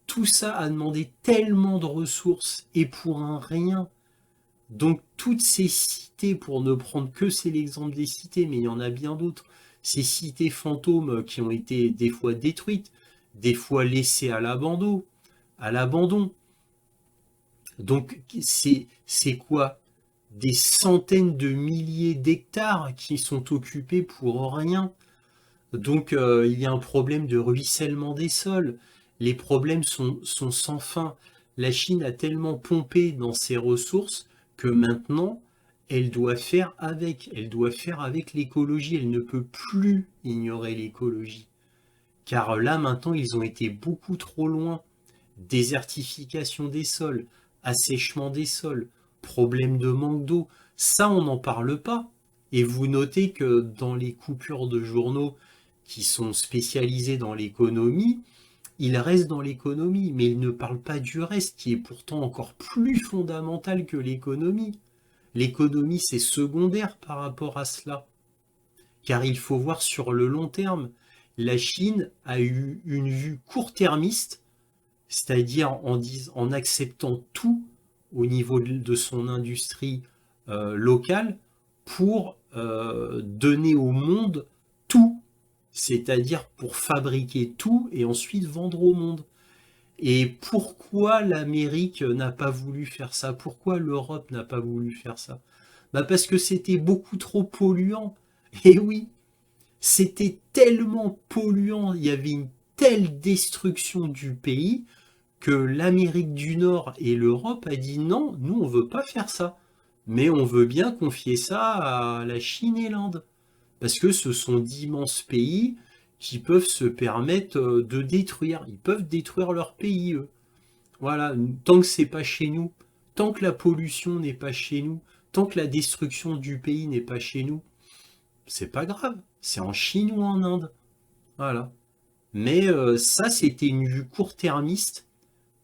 tout ça a demandé tellement de ressources et pour un rien. Donc toutes ces cités, pour ne prendre que c'est l'exemple des cités, mais il y en a bien d'autres, ces cités fantômes qui ont été des fois détruites, des fois laissées à l'abandon. Donc c'est quoi? Des centaines de milliers d'hectares qui sont occupés pour rien. Donc il y a un problème de ruissellement des sols. Les problèmes sont sans fin. La Chine a tellement pompé dans ses ressources que maintenant, elle doit faire avec. Elle doit faire avec l'écologie. Elle ne peut plus ignorer l'écologie. Car là, maintenant, ils ont été beaucoup trop loin. Désertification des sols, assèchement des sols, problème de manque d'eau. Ça, on n'en parle pas. Et vous notez que dans les coupures de journaux qui sont spécialisés dans l'économie, ils restent dans l'économie, mais ils ne parlent pas du reste, qui est pourtant encore plus fondamental que l'économie. L'économie, c'est secondaire par rapport à cela, car il faut voir sur le long terme. La Chine a eu une vue court-termiste, c'est-à-dire en acceptant tout au niveau de son industrie locale pour donner au monde tout, c'est-à-dire pour fabriquer tout et ensuite vendre au monde. Et pourquoi l'Amérique n'a pas voulu faire ça? Pourquoi l'Europe n'a pas voulu faire ça? Bah parce que c'était beaucoup trop polluant. Et oui, c'était tellement polluant, il y avait une telle destruction du pays que l'Amérique du Nord et l'Europe a dit non, nous on veut pas faire ça. Mais on veut bien confier ça à la Chine et l'Inde. Parce que ce sont d'immenses pays qui peuvent se permettre de détruire. Ils peuvent détruire leur pays, eux. Voilà, tant que c'est pas chez nous, tant que la pollution n'est pas chez nous, tant que la destruction du pays n'est pas chez nous, c'est pas grave. C'est en Chine ou en Inde. Voilà. Mais ça, c'était une vue court-termiste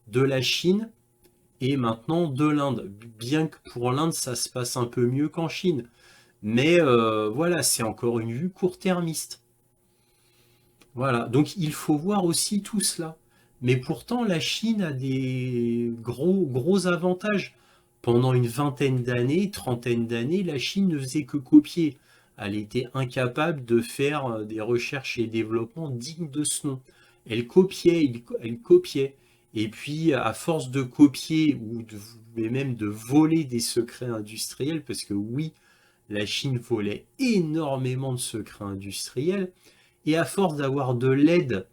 de la Chine et maintenant de l'Inde. Bien que pour l'Inde, ça se passe un peu mieux qu'en Chine. Mais voilà, c'est encore une vue court-termiste. Voilà, donc il faut voir aussi tout cela. Mais pourtant, la Chine a des gros avantages. Pendant une vingtaine d'années, trentaine d'années, la Chine ne faisait que copier. Elle était incapable de faire des recherches et développements dignes de ce nom. Elle copiait, elle copiait. Et puis, à force de copier et même de voler des secrets industriels, parce que oui, la Chine volait énormément de secrets industriels, et à force d'avoir de l'aide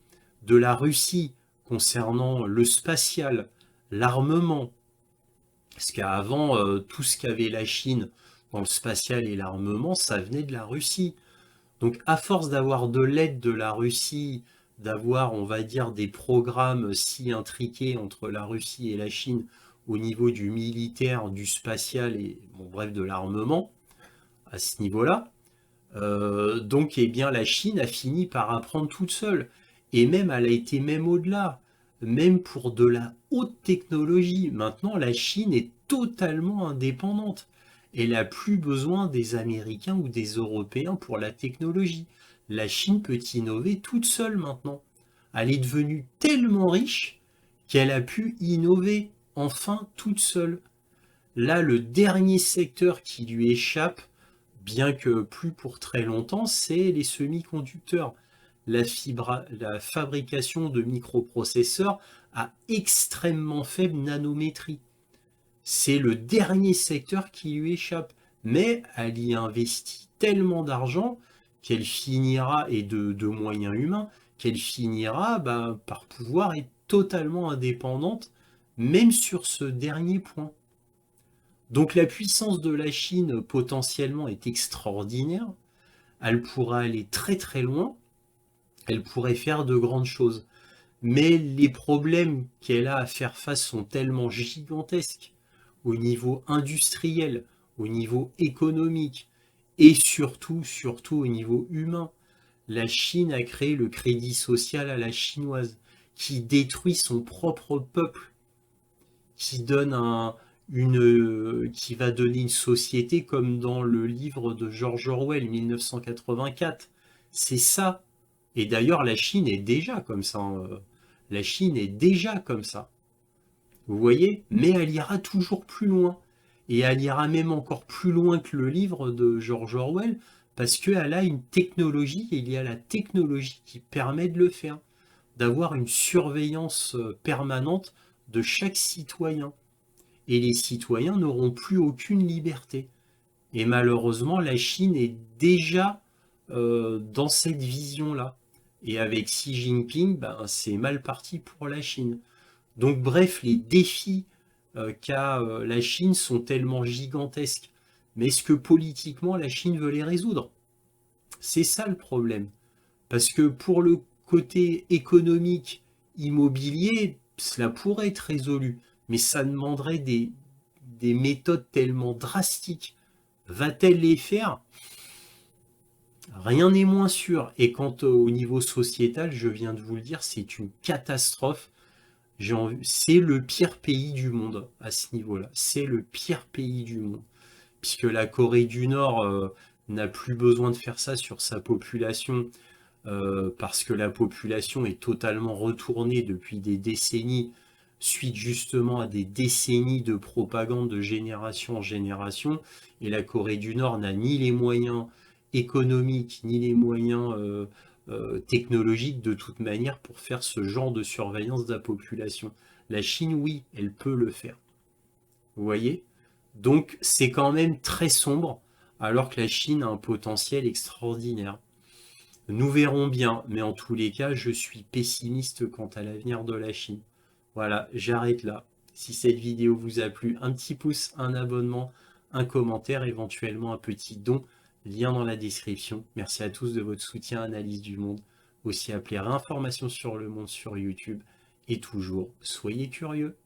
de la Russie concernant le spatial, l'armement, parce qu'avant, tout ce qu'avait la Chine dans le spatial et l'armement, ça venait de la Russie. Donc à force d'avoir de l'aide de la Russie, d'avoir, on va dire, des programmes si intriqués entre la Russie et la Chine au niveau du militaire, du spatial et, bon, bref, de l'armement, à ce niveau-là, donc eh bien la Chine a fini par apprendre toute seule. Et même elle a été même au-delà, même pour de la haute technologie. Maintenant la Chine est totalement indépendante. Elle n'a plus besoin des Américains ou des Européens pour la technologie. La Chine peut innover toute seule maintenant. Elle est devenue tellement riche qu'elle a pu innover enfin toute seule. Là, le dernier secteur qui lui échappe, bien que plus pour très longtemps, c'est les semi-conducteurs. La fabrication de microprocesseurs à extrêmement faible nanométrie. C'est le dernier secteur qui lui échappe. Mais elle y investit tellement d'argent qu'elle finira, et de moyens humains, qu'elle finira par pouvoir être totalement indépendante, même sur ce dernier point. Donc la puissance de la Chine potentiellement est extraordinaire, elle pourra aller très très loin, elle pourrait faire de grandes choses. Mais les problèmes qu'elle a à faire face sont tellement gigantesques au niveau industriel, au niveau économique et surtout au niveau humain. La Chine a créé le crédit social à la chinoise qui détruit son propre peuple, qui donne qui va donner une société comme dans le livre de George Orwell, 1984. C'est ça. Et d'ailleurs, la Chine est déjà comme ça. La Chine est déjà comme ça. Vous voyez? Mais elle ira toujours plus loin. Et elle ira même encore plus loin que le livre de George Orwell, parce qu'elle a une technologie, et il y a la technologie qui permet de le faire, d'avoir une surveillance permanente de chaque citoyen. Et les citoyens n'auront plus aucune liberté. Et malheureusement, la Chine est déjà dans cette vision-là. Et avec Xi Jinping, ben, c'est mal parti pour la Chine. Donc bref, les défis qu'a la Chine sont tellement gigantesques. Mais est-ce que politiquement la Chine veut les résoudre? C'est ça le problème. Parce que pour le côté économique, immobilier, cela pourrait être résolu. Mais ça demanderait des méthodes tellement drastiques. Va-t-elle les faire? Rien n'est moins sûr. Et quant au niveau sociétal, je viens de vous le dire, c'est une catastrophe. C'est le pire pays du monde à ce niveau-là. C'est le pire pays du monde. Puisque la Corée du Nord n'a plus besoin de faire ça sur sa population, parce que la population est totalement retournée depuis des décennies, suite justement à des décennies de propagande de génération en génération. Et la Corée du Nord n'a ni les moyens économiques, ni les moyens technologiques de toute manière pour faire ce genre de surveillance de la population. La Chine, oui, elle peut le faire. Vous voyez? Donc c'est quand même très sombre, alors que la Chine a un potentiel extraordinaire. Nous verrons bien, mais en tous les cas, je suis pessimiste quant à l'avenir de la Chine. Voilà, j'arrête là. Si cette vidéo vous a plu, un petit pouce, un abonnement, un commentaire, éventuellement un petit don, lien dans la description. Merci à tous de votre soutien, Analyse du Monde, aussi appelé Réinformation sur le Monde sur YouTube. Et toujours, soyez curieux.